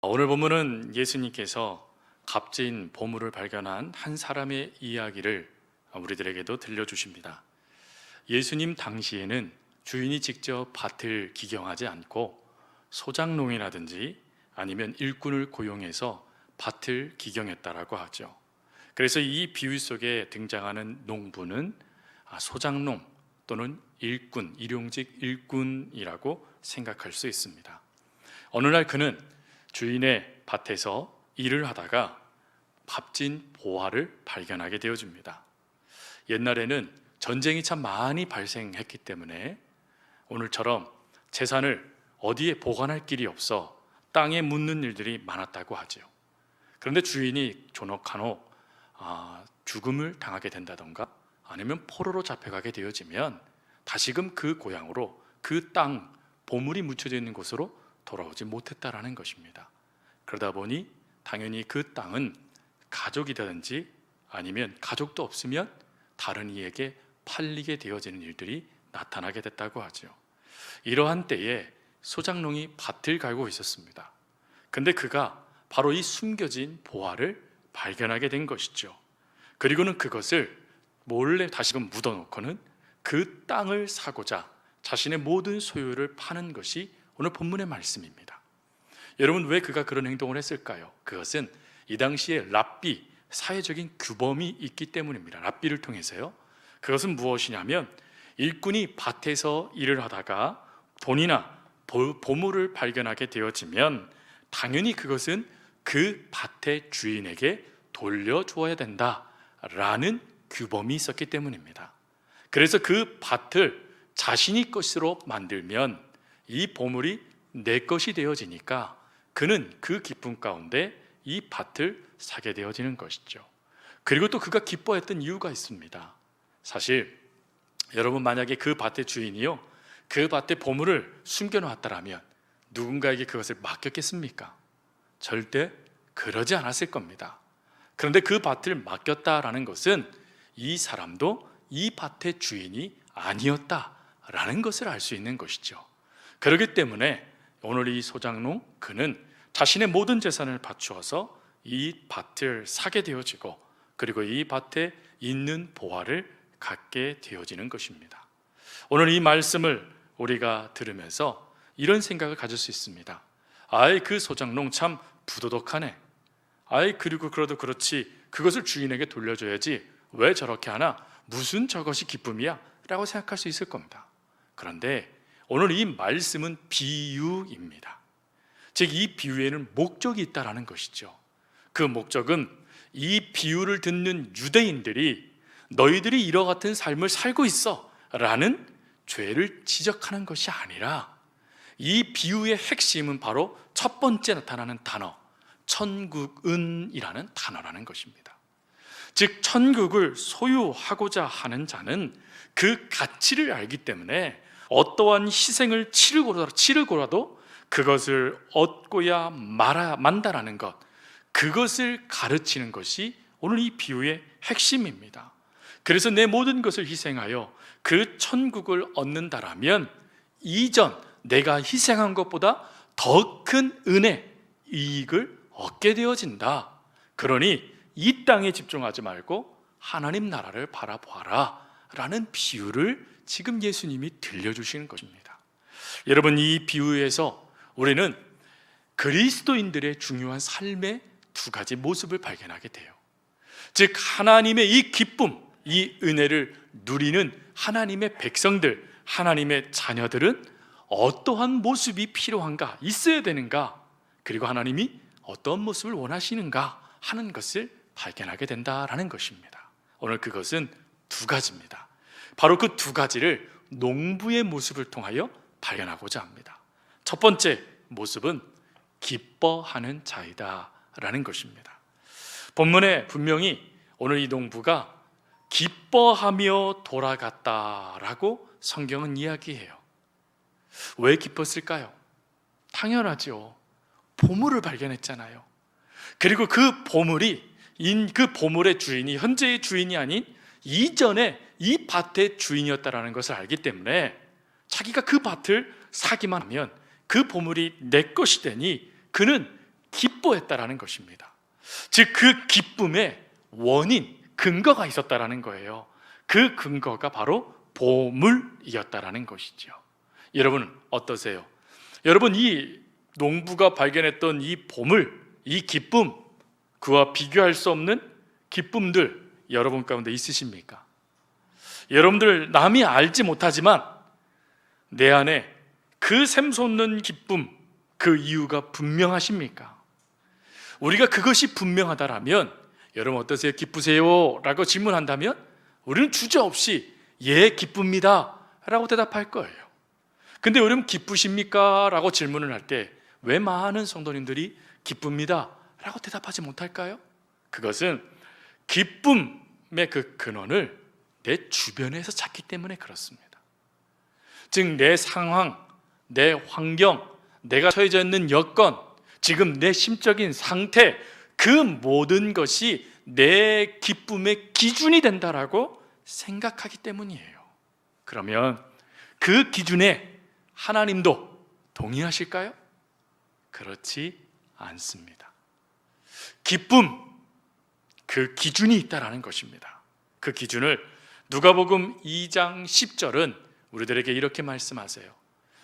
오늘 본문은 예수님께서 값진 보물을 발견한 한 사람의 이야기를 우리들에게도 들려주십니다. 예수님 당시에는 주인이 직접 밭을 기경하지 않고 소장농이라든지 아니면 일꾼을 고용해서 밭을 기경했다라고 하죠. 그래서 이 비유 속에 등장하는 농부는 소장농 또는 일꾼, 일용직 일꾼이라고 생각할 수 있습니다. 어느 날 그는 주인의 밭에서 일을 하다가 값진 보화를 발견하게 되어집니다. 옛날에는 전쟁이 참 많이 발생했기 때문에 오늘처럼 재산을 어디에 보관할 길이 없어 땅에 묻는 일들이 많았다고 하죠. 그런데 주인이 존혹한 죽음을 당하게 된다던가 아니면 포로로 잡혀가게 되어지면 다시금 그 고향으로, 그 땅, 보물이 묻혀져 있는 곳으로 돌아오지 못했다라는 것입니다. 그러다 보니 당연히 그 땅은 가족이라든지 아니면 가족도 없으면 다른 이에게 팔리게 되어지는 일들이 나타나게 됐다고 하죠. 이러한 때에 소장농이 밭을 갈고 있었습니다. 근데 그가 바로 이 숨겨진 보화를 발견하게 된 것이죠. 그리고는 그것을 몰래 다시금 묻어놓고는 그 땅을 사고자 자신의 모든 소유를 파는 것이 오늘 본문의 말씀입니다. 여러분, 왜 그가 그런 행동을 했을까요? 그것은 이 당시에 랍비, 사회적인 규범이 있기 때문입니다. 랍비를 통해서요. 그것은 무엇이냐면 일꾼이 밭에서 일을 하다가 돈이나 보물을 발견하게 되어지면 당연히 그것은 그 밭의 주인에게 돌려주어야 된다라는 규범이 있었기 때문입니다. 그래서 그 밭을 자신이 것으로 만들면 이 보물이 내 것이 되어지니까 그는 그 기쁨 가운데 이 밭을 사게 되어지는 것이죠. 그리고 또 그가 기뻐했던 이유가 있습니다. 사실 여러분, 만약에 그 밭의 주인이요, 그 밭의 보물을 숨겨놓았다라면 누군가에게 그것을 맡겼겠습니까? 절대 그러지 않았을 겁니다. 그런데 그 밭을 맡겼다라는 것은 이 사람도 이 밭의 주인이 아니었다라는 것을 알 수 있는 것이죠. 그렇기 때문에 오늘 이 소장농, 그는 자신의 모든 재산을 바추어서 이 밭을 사게 되어지고 그리고 이 밭에 있는 보화를 갖게 되어지는 것입니다. 오늘 이 말씀을 우리가 들으면서 이런 생각을 가질 수 있습니다. 아이, 그 소장농 참 부도덕하네. 아이, 그리고 그래도 그렇지, 그것을 주인에게 돌려줘야지, 왜 저렇게 하나, 무슨 저것이 기쁨이야? 라고 생각할 수 있을 겁니다. 그런데 오늘 이 말씀은 비유입니다. 즉, 이 비유에는 목적이 있다라는 것이죠. 그 목적은 이 비유를 듣는 유대인들이 너희들이 이와 같은 삶을 살고 있어 라는 죄를 지적하는 것이 아니라 이 비유의 핵심은 바로 첫 번째 나타나는 단어, 천국은이라는 단어라는 것입니다. 즉, 천국을 소유하고자 하는 자는 그 가치를 알기 때문에 어떠한 희생을 치르고라도 그것을 얻고야 만다라는 것, 그것을 가르치는 것이 오늘 이 비유의 핵심입니다. 그래서 내 모든 것을 희생하여 그 천국을 얻는다라면 이전 내가 희생한 것보다 더 큰 은혜, 이익을 얻게 되어진다. 그러니 이 땅에 집중하지 말고 하나님 나라를 바라보아라 라는 비유를 지금 예수님이 들려주시는 것입니다. 여러분, 이 비유에서 우리는 그리스도인들의 중요한 삶의 두 가지 모습을 발견하게 돼요. 즉, 하나님의 이 기쁨, 이 은혜를 누리는 하나님의 백성들, 하나님의 자녀들은 어떠한 모습이 필요한가, 있어야 되는가, 그리고 하나님이 어떤 모습을 원하시는가 하는 것을 발견하게 된다라는 것입니다. 오늘 그것은 두 가지입니다. 바로 그 두 가지를 농부의 모습을 통하여 발견하고자 합니다. 첫 번째 모습은 기뻐하는 자이다 라는 것입니다. 본문에 분명히 오늘 이 농부가 기뻐하며 돌아갔다라고 성경은 이야기해요. 왜 기뻤을까요? 당연하죠. 보물을 발견했잖아요. 그리고 그 보물의 주인이 현재의 주인이 아닌 이전에 이 밭의 주인이었다라는 것을 알기 때문에 자기가 그 밭을 사기만 하면 그 보물이 내 것이 되니 그는 기뻐했다라는 것입니다. 즉 그 기쁨의 원인, 근거가 있었다라는 거예요. 그 근거가 바로 보물이었다라는 것이죠. 여러분 어떠세요? 여러분 이 농부가 발견했던 이 보물, 이 기쁨, 그와 비교할 수 없는 기쁨들 여러분 가운데 있으십니까? 여러분들 남이 알지 못하지만 내 안에 그 샘솟는 기쁨, 그 이유가 분명하십니까? 우리가 그것이 분명하다라면 여러분 어떠세요? 기쁘세요? 라고 질문한다면 우리는 주저없이 예 기쁩니다 라고 대답할 거예요. 근데 여러분 기쁘십니까? 라고 질문을 할 때 왜 많은 성도님들이 기쁩니다 라고 대답하지 못할까요? 그것은 기쁨의 그 근원을 내 주변에서 찾기 때문에 그렇습니다. 즉 내 상황, 내 환경, 내가 처해져 있는 여건, 지금 내 심적인 상태, 그 모든 것이 내 기쁨의 기준이 된다라고 생각하기 때문이에요. 그러면 그 기준에 하나님도 동의하실까요? 그렇지 않습니다. 기쁨, 그 기준이 있다라는 것입니다. 그 기준을 누가복음 2장 10절은 우리들에게 이렇게 말씀하세요.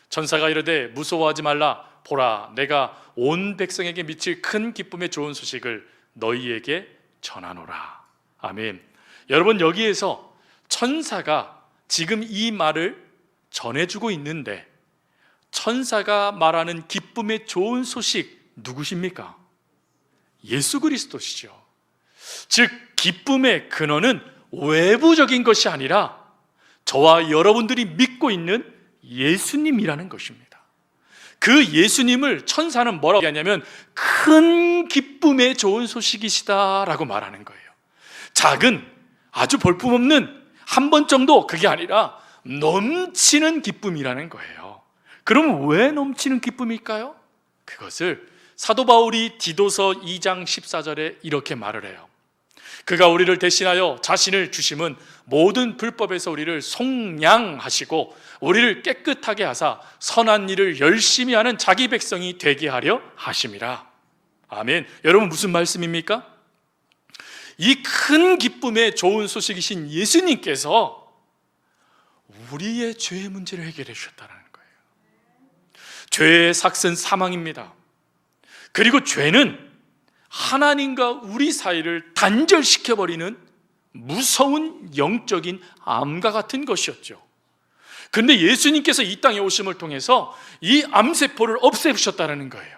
천사가 이르되 무서워하지 말라. 보라, 내가 온 백성에게 미칠 큰 기쁨의 좋은 소식을 너희에게 전하노라. 아멘. 여러분 여기에서 천사가 지금 이 말을 전해주고 있는데 천사가 말하는 기쁨의 좋은 소식 누구십니까? 예수 그리스도시죠. 즉 기쁨의 근원은 외부적인 것이 아니라 저와 여러분들이 믿고 있는 예수님이라는 것입니다. 그 예수님을 천사는 뭐라고 얘기하냐면 큰 기쁨의 좋은 소식이시다라고 말하는 거예요. 작은 아주 볼품없는 한 번 정도 그게 아니라 넘치는 기쁨이라는 거예요. 그럼 왜 넘치는 기쁨일까요? 그것을 사도 바울이 디도서 2장 14절에 이렇게 말을 해요. 그가 우리를 대신하여 자신을 주심은 모든 불법에서 우리를 속량하시고 우리를 깨끗하게 하사 선한 일을 열심히 하는 자기 백성이 되게 하려 하심이라. 아멘. 여러분 무슨 말씀입니까? 이 큰 기쁨의 좋은 소식이신 예수님께서 우리의 죄의 문제를 해결해 주셨다는 거예요. 죄의 삭은 사망입니다. 그리고 죄는 하나님과 우리 사이를 단절시켜버리는 무서운 영적인 암과 같은 것이었죠. 그런데 예수님께서 이 땅에 오심을 통해서 이 암세포를 없애주셨다는 거예요.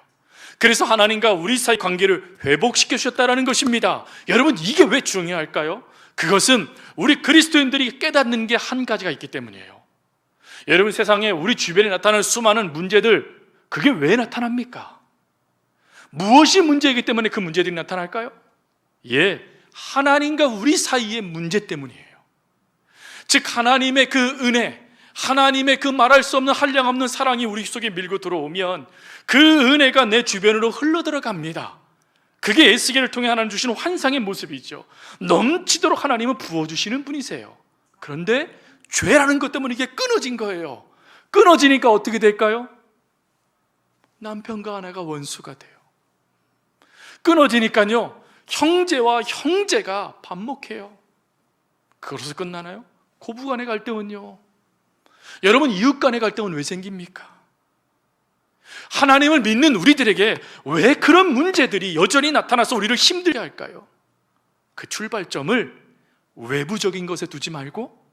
그래서 하나님과 우리 사이 관계를 회복시켜 주셨다는 것입니다. 여러분 이게 왜 중요할까요? 그것은 우리 그리스도인들이 깨닫는 게 한 가지가 있기 때문이에요. 여러분 세상에 우리 주변에 나타나는 수많은 문제들 그게 왜 나타납니까? 무엇이 문제이기 때문에 그 문제들이 나타날까요? 예, 하나님과 우리 사이의 문제 때문이에요. 즉 하나님의 그 은혜, 하나님의 그 말할 수 없는 한량없는 사랑이 우리 속에 밀고 들어오면 그 은혜가 내 주변으로 흘러들어갑니다. 그게 에스겔을 통해 하나님 주시는 환상의 모습이죠. 넘치도록 하나님은 부어주시는 분이세요. 그런데 죄라는 것 때문에 이게 끊어진 거예요. 끊어지니까 어떻게 될까요? 남편과 아내가 원수가 돼요. 끊어지니까요 형제와 형제가 반목해요. 그것으로 끝나나요? 고부간의 갈등은요, 여러분 이웃간의 갈등은 왜 생깁니까? 하나님을 믿는 우리들에게 왜 그런 문제들이 여전히 나타나서 우리를 힘들게 할까요? 그 출발점을 외부적인 것에 두지 말고,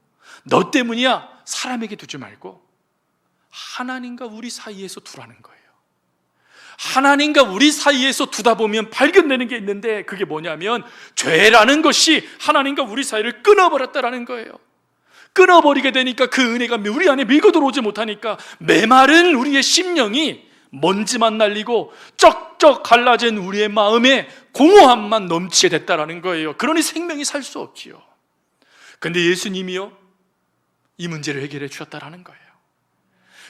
너 때문이야 사람에게 두지 말고 하나님과 우리 사이에서 두라는 거예요. 하나님과 우리 사이에서 두다 보면 발견되는 게 있는데 그게 뭐냐면 죄라는 것이 하나님과 우리 사이를 끊어버렸다라는 거예요. 끊어버리게 되니까 그 은혜가 우리 안에 밀고 들어오지 못하니까 메마른 우리의 심령이 먼지만 날리고 쩍쩍 갈라진 우리의 마음에 공허함만 넘치게 됐다라는 거예요. 그러니 생명이 살 수 없지요. 근데 예수님이요 이 문제를 해결해 주셨다라는 거예요.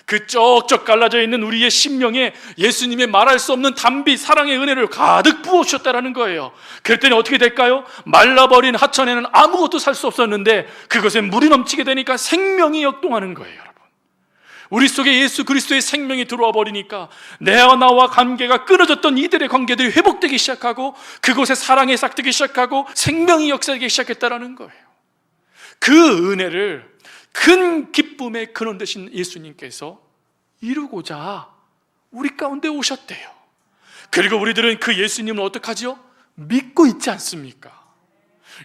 그 쩍쩍 갈라져 있는 우리의 심령에 예수님의 말할 수 없는 담비 사랑의 은혜를 가득 부어주셨다라는 거예요. 그랬더니 어떻게 될까요? 말라버린 하천에는 아무것도 살 수 없었는데 그것에 물이 넘치게 되니까 생명이 역동하는 거예요. 여러분, 그것을 우리가 깨닫는 게 있어야 돼요. 그것을 우리가 우리 속에 예수 그리스도의 생명이 들어와 버리니까 나와 관계가 끊어졌던 이들의 관계들이 회복되기 시작하고 그곳에 사랑이 싹트기 시작하고 생명이 역사되기 시작했다라는 거예요. 그 은혜를 큰 기쁨의 근원 되신 예수님께서 이루고자 우리 가운데 오셨대요. 그리고 우리들은 그 예수님을 어떡하죠? 믿고 있지 않습니까?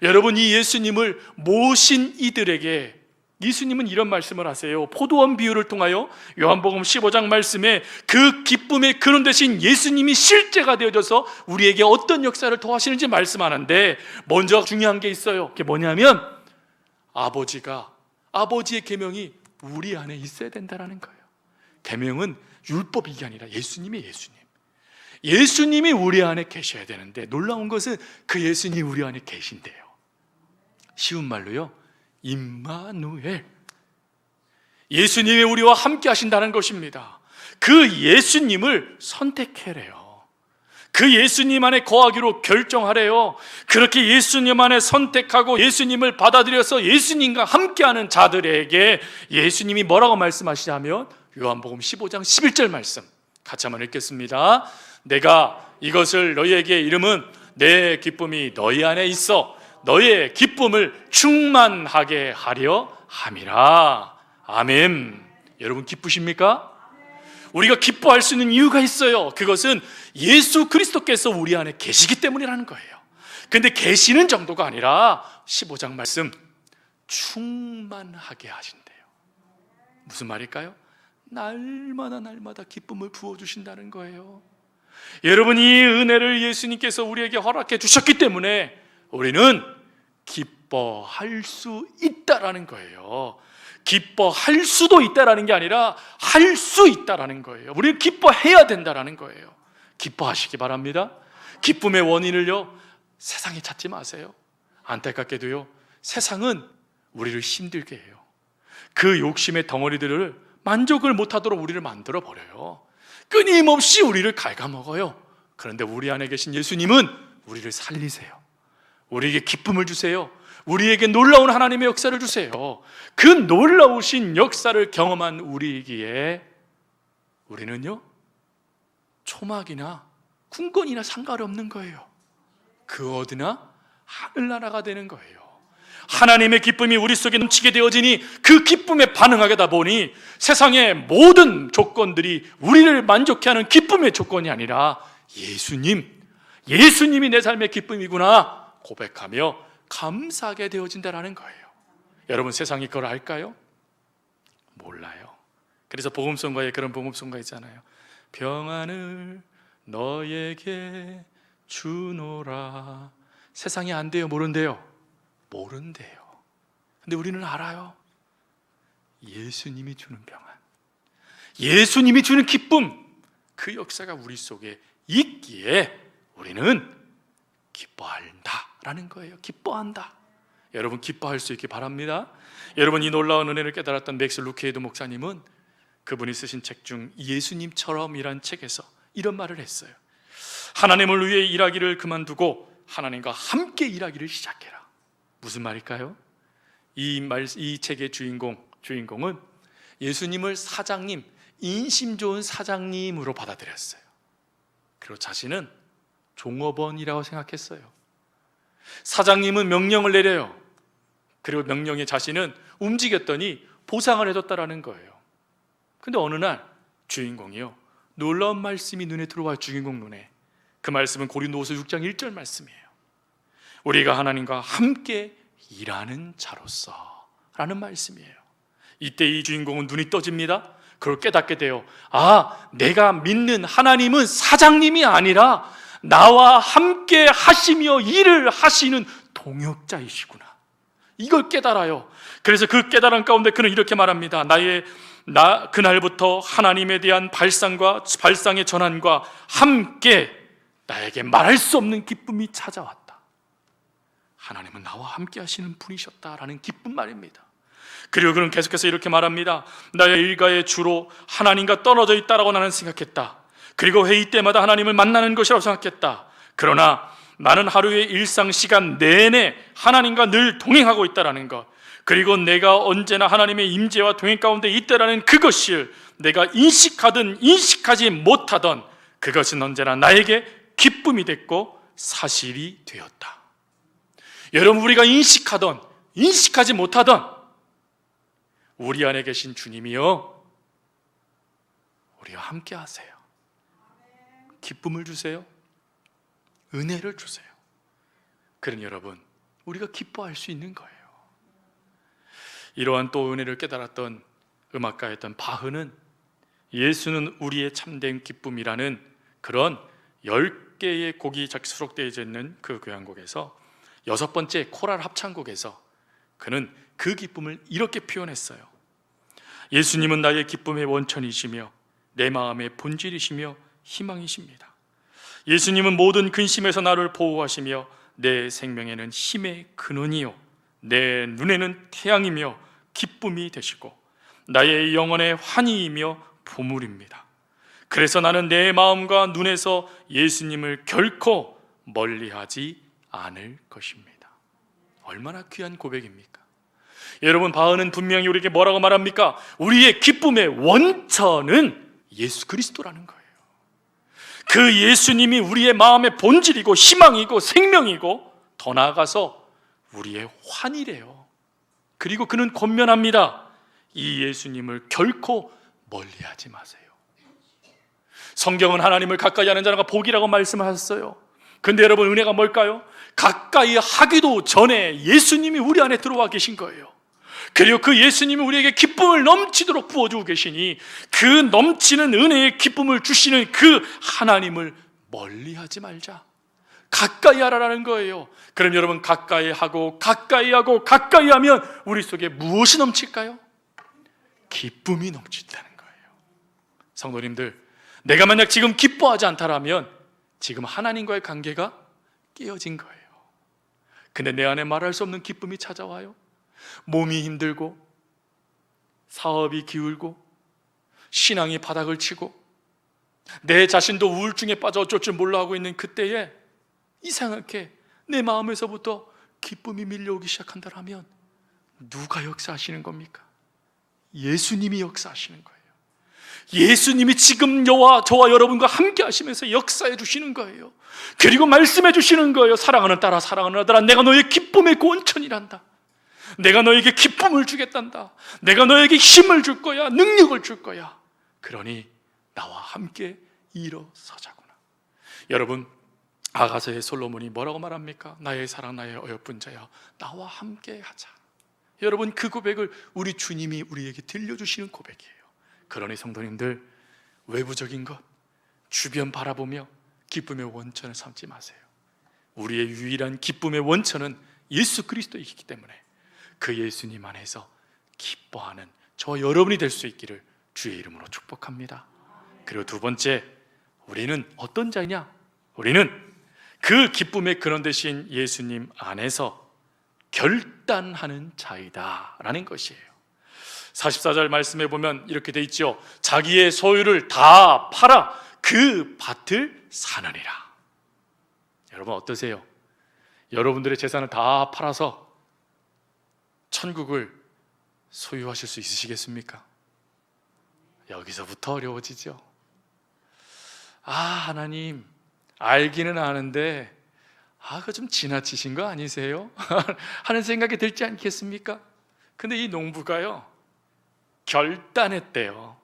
여러분, 이 예수님을 모신 이들에게 예수님은 이런 말씀을 하세요. 포도원 비유를 통하여 요한복음 15장 말씀에 그 기쁨의 근원 되신 예수님이 실제가 되어져서 우리에게 어떤 역사를 더하시는지 말씀하는데, 먼저 중요한 게 있어요. 그게 뭐냐면 아버지의 계명이 우리 안에 있어야 된다는 거예요. 계명은 율법이 아니라 예수님이 우리 안에 계셔야 되는데, 놀라운 것은 그 예수님이 우리 안에 계신대요. 쉬운 말로요, 임마누엘, 예수님이 우리와 함께 하신다는 것입니다. 그 예수님을 선택해래요. 그 예수님 안에 거하기로 결정하래요. 그렇게 예수님 안에 선택하고 예수님을 받아들여서 예수님과 함께하는 자들에게 예수님이 뭐라고 말씀하시냐면, 요한복음 15장 11절 말씀 같이 한번 읽겠습니다. 내가 이것을 너희에게 이름은 내 기쁨이 너희 안에 있어 너희의 기쁨을 충만하게 하려 함이라. 아멘. 여러분 기쁘십니까? 우리가 기뻐할 수 있는 이유가 있어요. 그것은 예수 그리스도께서 우리 안에 계시기 때문이라는 거예요. 근데 계시는 정도가 아니라 15장 말씀 충만하게 하신대요. 무슨 말일까요? 날마다 기쁨을 부어주신다는 거예요. 여러분, 이 은혜를 예수님께서 우리에게 허락해 주셨기 때문에 우리는 기뻐할 수 있다라는 거예요. 기뻐할 수도 있다라는 게 아니라 할 수 있다라는 거예요. 우리는 기뻐해야 된다라는 거예요. 기뻐하시기 바랍니다. 기쁨의 원인을요, 세상에 찾지 마세요. 안타깝게도요, 세상은 우리를 힘들게 해요. 그 욕심의 덩어리들을 만족을 못하도록 우리를 만들어 버려요. 끊임없이 우리를 갉아먹어요. 그런데 우리 안에 계신 예수님은 우리를 살리세요. 우리에게 기쁨을 주세요. 우리에게 놀라운 하나님의 역사를 주세요. 그 놀라우신 역사를 경험한 우리이기에 우리는요, 초막이나 궁궐이나 상관없는 거예요. 그 어디나 하늘나라가 되는 거예요. 하나님의 기쁨이 우리 속에 넘치게 되어지니 그 기쁨에 반응하다 보니 세상의 모든 조건들이 우리를 만족해 하는 기쁨의 조건이 아니라 예수님이 내 삶의 기쁨이구나 고백하며 감사하게 되어진다는 거예요. 여러분, 세상이 그걸 알까요? 몰라요. 그래서 복음성가에 그런 복음성가 있잖아요. 평안을 너에게 주노라. 세상이 안 돼요? 모른대요? 모른대요. 근데 우리는 알아요. 예수님이 주는 평안, 예수님이 주는 기쁨, 그 역사가 우리 속에 있기에 우리는 기뻐한다라는 거예요. 기뻐한다. 여러분, 기뻐할 수 있기 바랍니다. 여러분, 이 놀라운 은혜를 깨달았던 맥스 루케이드 목사님은 그분이 쓰신 책 중 예수님처럼이란 책에서 이런 말을 했어요. 하나님을 위해 일하기를 그만두고 하나님과 함께 일하기를 시작해라. 무슨 말일까요? 이 책의 주인공은 예수님을 사장님, 인심 좋은 사장님으로 받아들였어요. 그리고 자신은 종업원이라고 생각했어요. 사장님은 명령을 내려요. 그리고 명령에 자신은 움직였더니 보상을 해줬다라는 거예요. 근데 어느 날 주인공이요, 놀라운 말씀이 눈에 들어와요. 주인공 눈에. 그 말씀은 고린도후서 6장 1절 말씀이에요. 우리가 하나님과 함께 일하는 자로서 라는 말씀이에요. 이때 이 주인공은 눈이 떠집니다. 그걸 깨닫게 돼요. 내가 믿는 하나님은 사장님이 아니라 나와 함께 하시며 일을 하시는 동역자이시구나. 이걸 깨달아요. 그래서 그 깨달음 가운데 그는 이렇게 말합니다. 그날부터 하나님에 대한 발상의 전환과 함께 나에게 말할 수 없는 기쁨이 찾아왔다. 하나님은 나와 함께 하시는 분이셨다라는 기쁜 말입니다. 그리고 그는 계속해서 이렇게 말합니다. 나의 일가의 주로 하나님과 떨어져 있다라고 나는 생각했다. 그리고 회의 때마다 하나님을 만나는 것이라고 생각했다. 그러나 나는 하루의 일상 시간 내내 하나님과 늘 동행하고 있다라는 것, 그리고 내가 언제나 하나님의 임재와 동행 가운데 있다라는 그것을 내가 인식하든 인식하지 못하던 그것은 언제나 나에게 기쁨이 됐고 사실이 되었다. 여러분, 우리가 인식하던 인식하지 못하던 우리 안에 계신 주님이요, 우리와 함께 하세요. 기쁨을 주세요. 은혜를 주세요. 그러니 여러분, 우리가 기뻐할 수 있는 거예요. 이러한 또 은혜를 깨달았던 음악가였던 바흐는 예수는 우리의 참된 기쁨이라는 그런 10개의 곡이 수록되어 있는 그 교향곡에서 6번째 코랄 합창곡에서 그는 그 기쁨을 이렇게 표현했어요. 예수님은 나의 기쁨의 원천이시며 내 마음의 본질이시며 희망이십니다. 예수님은 모든 근심에서 나를 보호하시며 내 생명에는 힘의 근원이요 내 눈에는 태양이며 기쁨이 되시고 나의 영혼의 환희이며 보물입니다. 그래서 나는 내 마음과 눈에서 예수님을 결코 멀리하지 않을 것입니다. 얼마나 귀한 고백입니까? 여러분, 바흐는 분명히 우리에게 뭐라고 말합니까? 우리의 기쁨의 원천은 예수 그리스도라는 거예요. 그 예수님이 우리의 마음의 본질이고 희망이고 생명이고 더 나아가서 우리의 환희래요. 그리고 그는 권면합니다. 이 예수님을 결코 멀리하지 마세요. 성경은 하나님을 가까이 하는 자가 복이라고 말씀하셨어요. 근데 여러분, 은혜가 뭘까요? 가까이 하기도 전에 예수님이 우리 안에 들어와 계신 거예요. 그리고 그 예수님이 우리에게 기쁨을 넘치도록 부어주고 계시니 그 넘치는 은혜의 기쁨을 주시는 그 하나님을 멀리하지 말자, 가까이 하라라는 거예요. 그럼 여러분, 가까이 하고 가까이 하고 가까이 하면 우리 속에 무엇이 넘칠까요? 기쁨이 넘친다는 거예요. 성도님들, 내가 만약 지금 기뻐하지 않다라면 지금 하나님과의 관계가 깨어진 거예요. 근데 내 안에 말할 수 없는 기쁨이 찾아와요. 몸이 힘들고 사업이 기울고 신앙이 바닥을 치고 내 자신도 우울증에 빠져 어쩔 줄 몰라 하고 있는 그때에 이상하게 내 마음에서부터 기쁨이 밀려오기 시작한다면 누가 역사하시는 겁니까? 예수님이 역사하시는 거예요. 예수님이 지금 저와 여러분과 함께 하시면서 역사해 주시는 거예요. 그리고 말씀해 주시는 거예요. 사랑하는 딸아, 사랑하는 아들아, 내가 너의 기쁨의 원천이란다. 내가 너에게 기쁨을 주겠단다. 내가 너에게 힘을 줄 거야. 능력을 줄 거야. 그러니 나와 함께 일어서자구나. 여러분, 아가서의 솔로몬이 뭐라고 말합니까? 나의 사랑, 나의 어여쁜 자야, 나와 함께 하자. 여러분, 그 고백을 우리 주님이 우리에게 들려주시는 고백이에요. 그러니 성도님들, 외부적인 것, 주변 바라보며 기쁨의 원천을 삼지 마세요. 우리의 유일한 기쁨의 원천은 예수 그리스도이기 때문에 그 예수님 안에서 기뻐하는 저와 여러분이 될 수 있기를 주의 이름으로 축복합니다. 그리고 두 번째, 우리는 어떤 자이냐? 우리는 그 기쁨의 근원 되신 예수님 안에서 결단하는 자이다 라는 것이에요. 44절 말씀해 보면 이렇게 돼 있죠. 자기의 소유를 다 팔아 그 밭을 사느니라. 여러분, 어떠세요? 여러분들의 재산을 다 팔아서 천국을 소유하실 수 있으시겠습니까? 여기서부터 어려워지죠. 하나님, 알기는 아는데 그거 좀 지나치신 거 아니세요? 하는 생각이 들지 않겠습니까? 근데 이 농부가요, 결단했대요.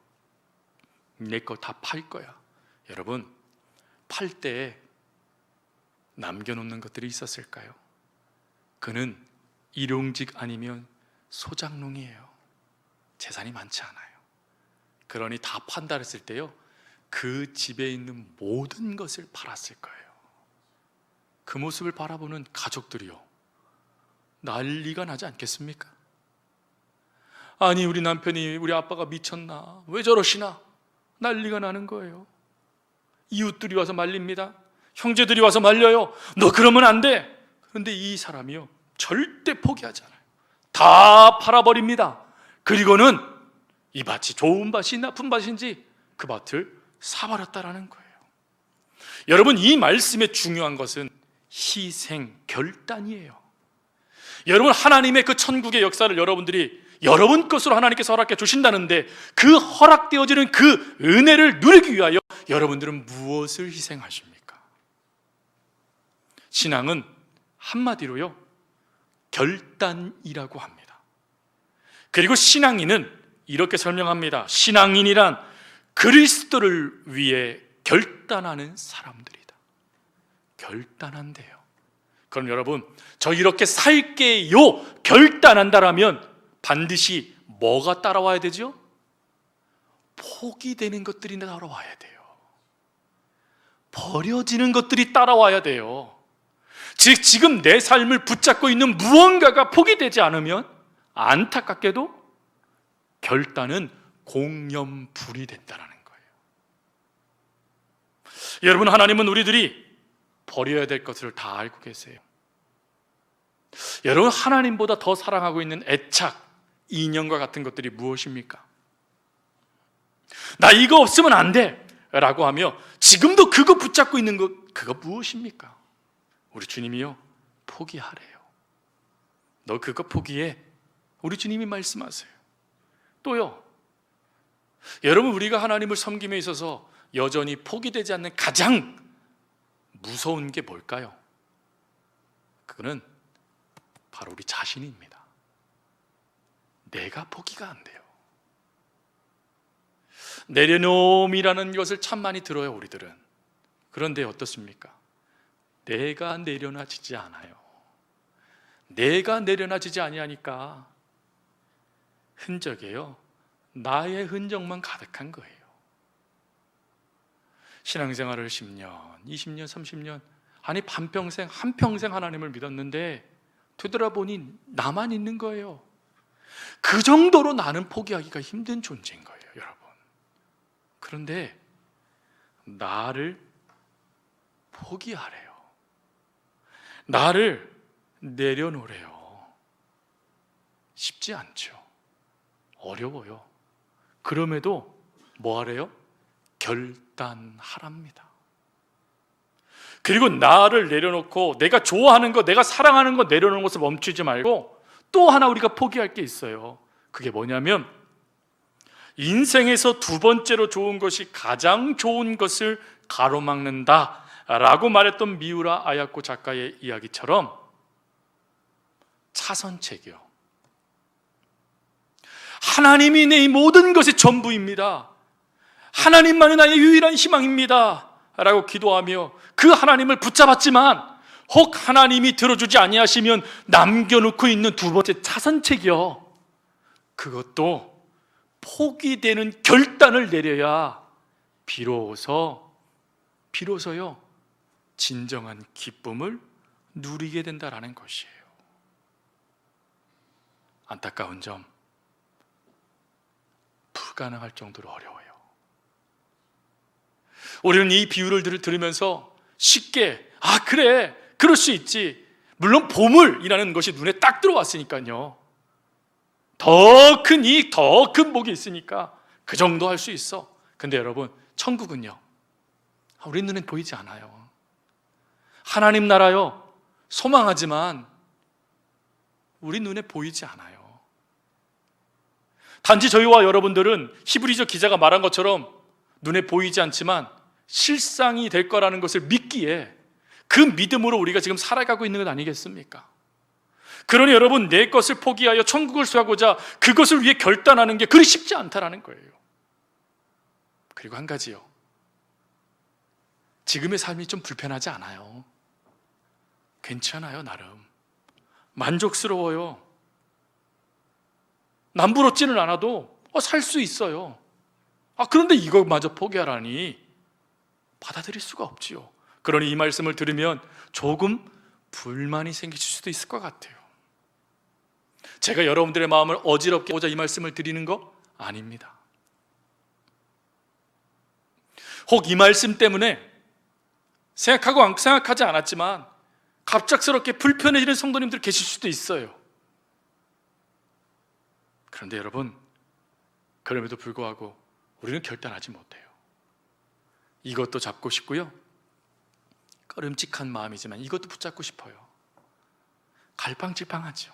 내 거 다 팔 거야. 여러분, 팔 때 남겨놓는 것들이 있었을까요? 그는 일용직 아니면 소작농이에요. 재산이 많지 않아요. 그러니 다 판다 했을 때요, 그 집에 있는 모든 것을 팔았을 거예요. 그 모습을 바라보는 가족들이요, 난리가 나지 않겠습니까? 아니, 우리 남편이, 우리 아빠가 미쳤나? 왜 저러시나? 난리가 나는 거예요. 이웃들이 와서 말립니다. 형제들이 와서 말려요. 너 그러면 안 돼. 그런데 이 사람이요, 절대 포기하지 않아요. 다 팔아버립니다. 그리고는 이 밭이 좋은 밭이 나쁜 밭인지 그 밭을 사버렸다라는 거예요. 여러분, 이 말씀의 중요한 것은 희생 결단이에요. 여러분, 하나님의 그 천국의 역사를 여러분들이 여러분 것으로 하나님께서 허락해 주신다는데, 그 허락되어지는 그 은혜를 누리기 위하여 여러분들은 무엇을 희생하십니까? 신앙은 한마디로요, 결단이라고 합니다. 그리고 신앙인은 이렇게 설명합니다. 신앙인이란 그리스도를 위해 결단하는 사람들이다. 결단한대요. 그럼 여러분, 저 이렇게 살게요 결단한다라면 반드시 뭐가 따라와야 되죠? 포기되는 것들이 따라와야 돼요. 버려지는 것들이 따라와야 돼요. 즉, 지금 내 삶을 붙잡고 있는 무언가가 포기되지 않으면 안타깝게도 결단은 공연불이 된다는 거예요. 여러분, 하나님은 우리들이 버려야 될 것을 다 알고 계세요. 여러분, 하나님보다 더 사랑하고 있는 애착, 인연과 같은 것들이 무엇입니까? 나 이거 없으면 안 돼 라고 하며 지금도 그거 붙잡고 있는 것, 그거 무엇입니까? 우리 주님이요, 포기하래요. 너 그거 포기해. 우리 주님이 말씀하세요. 또요, 여러분, 우리가 하나님을 섬김에 있어서 여전히 포기되지 않는 가장 무서운 게 뭘까요? 그거는 바로 우리 자신입니다. 내가 포기가 안 돼요. 내려놓음이라는 것을 참 많이 들어요, 우리들은. 그런데 어떻습니까? 내가 내려놔지지 않아요. 내가 내려놔지지 아니하니까 흔적이에요. 나의 흔적만 가득한 거예요. 신앙생활을 10년, 20년, 30년, 아니 반평생, 한평생 하나님을 믿었는데 되돌아보니 나만 있는 거예요. 그 정도로 나는 포기하기가 힘든 존재인 거예요, 여러분. 그런데 나를 포기하래요. 나를 내려놓으래요. 쉽지 않죠. 어려워요. 그럼에도 뭐 하래요? 결단하랍니다. 그리고 나를 내려놓고 내가 좋아하는 것, 내가 사랑하는 것 내려놓는 것을 멈추지 말고 또 하나 우리가 포기할 게 있어요. 그게 뭐냐면, 인생에서 두 번째로 좋은 것이 가장 좋은 것을 가로막는다 라고 말했던 미우라 아야코 작가의 이야기처럼 차선책이요. 하나님이 내 모든 것의 전부입니다. 하나님만이 나의 유일한 희망입니다 라고 기도하며 그 하나님을 붙잡았지만 혹 하나님이 들어주지 아니하시면 남겨놓고 있는 두 번째 차선책이요, 그것도 포기되는 결단을 내려야 비로소요 진정한 기쁨을 누리게 된다라는 것이에요. 안타까운 점, 불가능할 정도로 어려워요. 우리는 이 비유를 들으면서 쉽게 그래, 그럴 수 있지, 물론 보물이라는 것이 눈에 딱 들어왔으니까요, 더 큰 이익, 더 큰 복이 있으니까 그 정도 할 수 있어. 근데 여러분, 천국은요, 우리 눈에 보이지 않아요. 하나님 나라요, 소망하지만 우리 눈에 보이지 않아요. 단지 저희와 여러분들은 히브리서 기자가 말한 것처럼 눈에 보이지 않지만 실상이 될 거라는 것을 믿기에 그 믿음으로 우리가 지금 살아가고 있는 것 아니겠습니까? 그러니 여러분, 내 것을 포기하여 천국을 수하고자 그것을 위해 결단하는 게 그리 쉽지 않다라는 거예요. 그리고 한 가지요, 지금의 삶이 좀 불편하지 않아요. 괜찮아요. 나름 만족스러워요. 남부럽지는 않아도 살 수 있어요. 그런데 이것마저 포기하라니 받아들일 수가 없지요. 그러니 이 말씀을 들으면 조금 불만이 생기실 수도 있을 것 같아요. 제가 여러분들의 마음을 어지럽게 하고자 이 말씀을 드리는 거 아닙니다. 혹 이 말씀 때문에 생각하지 않았지만 갑작스럽게 불편해지는 성도님들 계실 수도 있어요. 그런데 여러분, 그럼에도 불구하고 우리는 결단하지 못해요. 이것도 잡고 싶고요, 꺼림칙한 마음이지만 이것도 붙잡고 싶어요. 갈팡질팡하죠.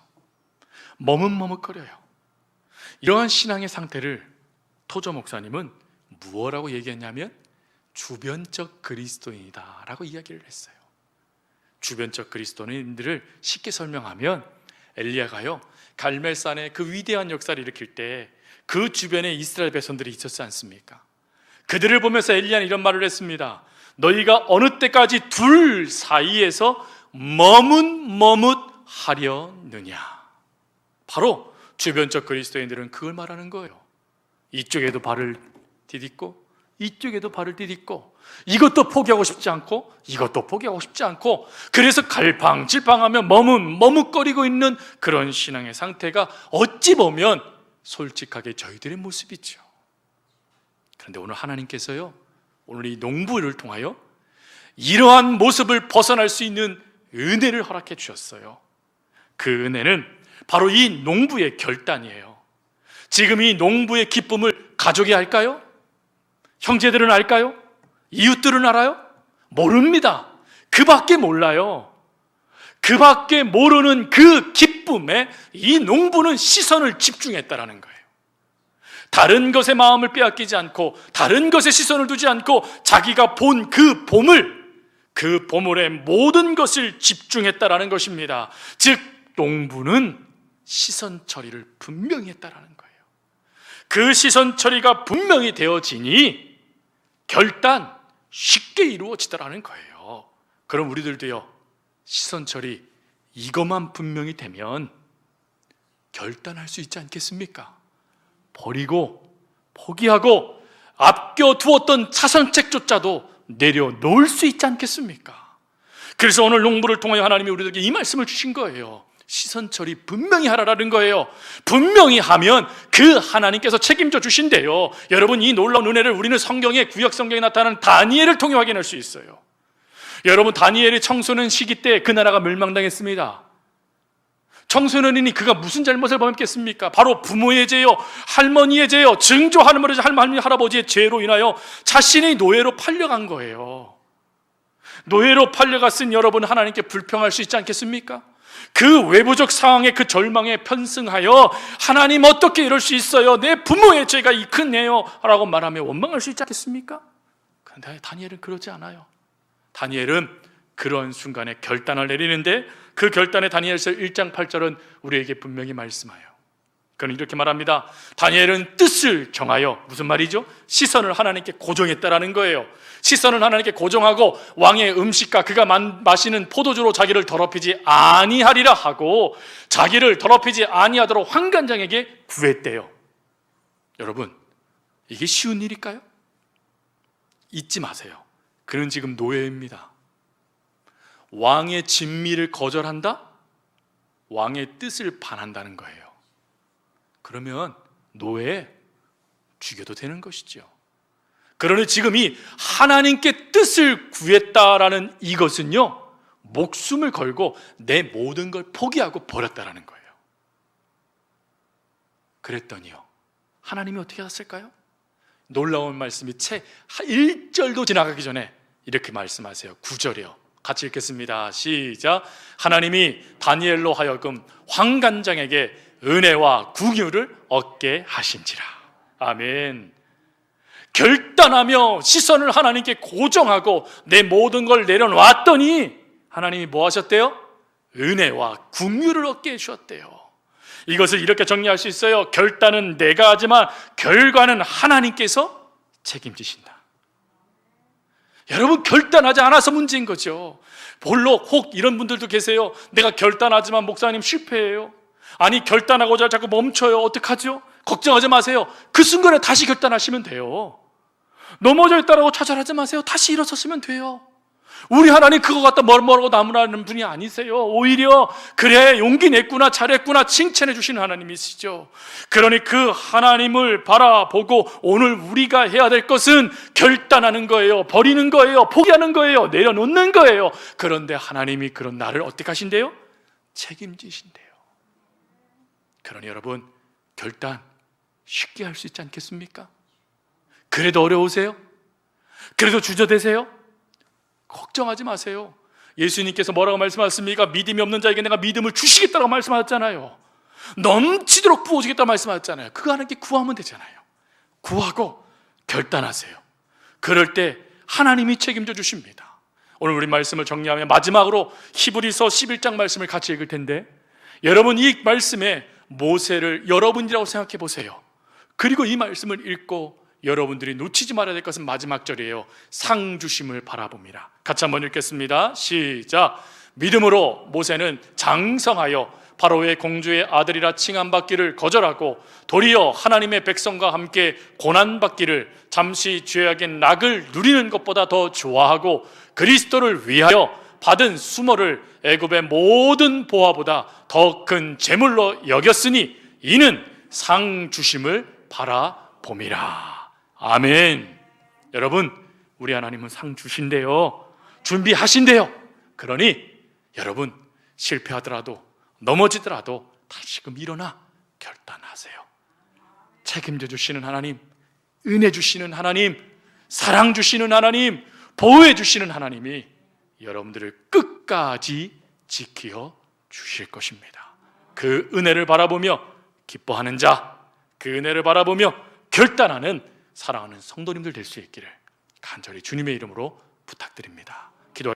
머뭇머뭇거려요. 이러한 신앙의 상태를 토저 목사님은 무엇라고 얘기했냐면 주변적 그리스도인이다 라고 이야기를 했어요. 주변적 그리스도인들을 쉽게 설명하면 엘리야가요 갈멜산에 그 위대한 역사를 일으킬 때 그 주변에 이스라엘 백성들이 있었지 않습니까? 그들을 보면서 엘리야는 이런 말을 했습니다. 너희가 어느 때까지 둘 사이에서 머뭇머뭇하려느냐. 바로 주변적 그리스도인들은 그걸 말하는 거예요. 이쪽에도 발을 디딛고 이쪽에도 발을 디딛고 이것도 포기하고 싶지 않고 이것도 포기하고 싶지 않고 그래서 갈팡질팡하며 머뭇거리고 있는 그런 신앙의 상태가 어찌 보면 솔직하게 저희들의 모습이죠. 그런데 오늘 하나님께서요 오늘 이 농부를 통하여 이러한 모습을 벗어날 수 있는 은혜를 허락해 주셨어요. 그 은혜는 바로 이 농부의 결단이에요. 지금 이 농부의 기쁨을 가족이 알까요? 형제들은 알까요? 이웃들은 알아요? 모릅니다. 그밖에 몰라요. 그밖에 모르는 그 기쁨에 이 농부는 시선을 집중했다라는 거예요. 다른 것에 마음을 빼앗기지 않고 다른 것에 시선을 두지 않고 자기가 본 그 보물, 그 보물의 모든 것을 집중했다라는 것입니다. 즉 농부는 시선 처리를 분명히 했다라는 거예요. 그 시선 처리가 분명히 되어지니 결단 쉽게 이루어지더라는 거예요. 그럼 우리들도요 시선 처리 이것만 분명히 되면 결단할 수 있지 않겠습니까? 버리고 포기하고 아껴두었던 차선책조차도 내려놓을 수 있지 않겠습니까? 그래서 오늘 농부를 통하여 하나님이 우리들에게 이 말씀을 주신 거예요. 시선 처리 분명히 하라라는 거예요. 분명히 하면 그 하나님께서 책임져 주신대요. 여러분 이 놀라운 은혜를 우리는 성경에 구약 성경에 나타나는 다니엘을 통해 확인할 수 있어요. 여러분 다니엘이 청소년 시기 때 그 나라가 멸망당했습니다. 청소년이니 그가 무슨 잘못을 범했겠습니까? 바로 부모의 죄요, 할머니의 죄요, 증조 할머니 할아버지의 죄로 인하여 자신이 노예로 팔려간 거예요. 노예로 팔려갔은 여러분 하나님께 불평할 수 있지 않겠습니까? 그 외부적 상황에 그 절망에 편승하여 하나님 어떻게 이럴 수 있어요? 내 부모의 죄가 이 크네요 라고 말하며 원망할 수 있지 않겠습니까? 그런데 다니엘은 그러지 않아요. 다니엘은 그런 순간에 결단을 내리는데 그 결단에 다니엘서 1장 8절은 우리에게 분명히 말씀하여 그는 이렇게 말합니다. 다니엘은 뜻을 정하여 무슨 말이죠? 시선을 하나님께 고정했다라는 거예요. 시선을 하나님께 고정하고 왕의 음식과 그가 마시는 포도주로 자기를 더럽히지 아니하리라 하고 자기를 더럽히지 아니하도록 환관장에게 구했대요. 여러분 이게 쉬운 일일까요? 잊지 마세요. 그는 지금 노예입니다. 왕의 진미를 거절한다? 왕의 뜻을 반한다는 거예요. 그러면 노예 죽여도 되는 것이죠. 그러니 지금 이 하나님께 뜻을 구했다라는 이것은요 목숨을 걸고 내 모든 걸 포기하고 버렸다라는 거예요. 그랬더니요 하나님이 어떻게 하셨을까요? 놀라운 말씀이 채 1절도 지나가기 전에 이렇게 말씀하세요. 9절이요 같이 읽겠습니다. 시작. 하나님이 다니엘로 하여금 환관장에게 은혜와 궁유를 얻게 하신지라. 아멘. 결단하며 시선을 하나님께 고정하고 내 모든 걸 내려놨더니 하나님이 뭐 하셨대요? 은혜와 궁유를 얻게 해주셨대요. 이것을 이렇게 정리할 수 있어요. 결단은 내가 하지만 결과는 하나님께서 책임지신다. 여러분 결단하지 않아서 문제인 거죠. 볼로 혹 이런 분들도 계세요. 내가 결단하지만 목사님 실패해요. 아니 결단하고자 자꾸 멈춰요. 어떡하죠? 걱정하지 마세요. 그 순간에 다시 결단하시면 돼요. 넘어져 있다라고 좌절하지 마세요. 다시 일어섰으면 돼요. 우리 하나님 그거 갖다 뭐라고 나무라는 분이 아니세요. 오히려 그래 용기 냈구나 잘했구나 칭찬해 주시는 하나님이시죠. 그러니 그 하나님을 바라보고 오늘 우리가 해야 될 것은 결단하는 거예요. 버리는 거예요. 포기하는 거예요. 내려놓는 거예요. 그런데 하나님이 그런 나를 어떻게 하신대요? 책임지신대요. 그러니 여러분 결단 쉽게 할 수 있지 않겠습니까? 그래도 어려우세요? 그래도 주저되세요? 걱정하지 마세요. 예수님께서 뭐라고 말씀하셨습니까? 믿음이 없는 자에게 내가 믿음을 주시겠다고 말씀하셨잖아요. 넘치도록 부어주겠다고 말씀하셨잖아요. 그거 하는 게 구하면 되잖아요. 구하고 결단하세요. 그럴 때 하나님이 책임져 주십니다. 오늘 우리 말씀을 정리하면 마지막으로 히브리서 11장 말씀을 같이 읽을 텐데, 여러분 이 말씀에 모세를 여러분이라고 생각해 보세요. 그리고 이 말씀을 읽고 여러분들이 놓치지 말아야 될 것은 마지막 절이에요. 상 주심을 바라봅니다. 같이 한번 읽겠습니다. 시작. 믿음으로 모세는 장성하여 바로의 공주의 아들이라 칭함받기를 거절하고 도리어 하나님의 백성과 함께 고난받기를 잠시 죄악의 낙을 누리는 것보다 더 좋아하고 그리스도를 위하여 받은 수모를 애굽의 모든 보화보다 더 큰 재물로 여겼으니 이는 상 주심을 바라봄이라. 아멘. 여러분, 우리 하나님은 상 주신대요. 준비하신대요. 그러니 여러분 실패하더라도 넘어지더라도 다시금 일어나 결단하세요. 책임져 주시는 하나님, 은혜 주시는 하나님, 사랑 주시는 하나님, 보호해 주시는 하나님이 여러분들을 끝까지 지켜 주실 것입니다. 그 은혜를 바라보며 기뻐하는 자, 그 은혜를 바라보며 결단하는 사랑하는 성도님들 될 수 있기를 간절히 주님의 이름으로 부탁드립니다.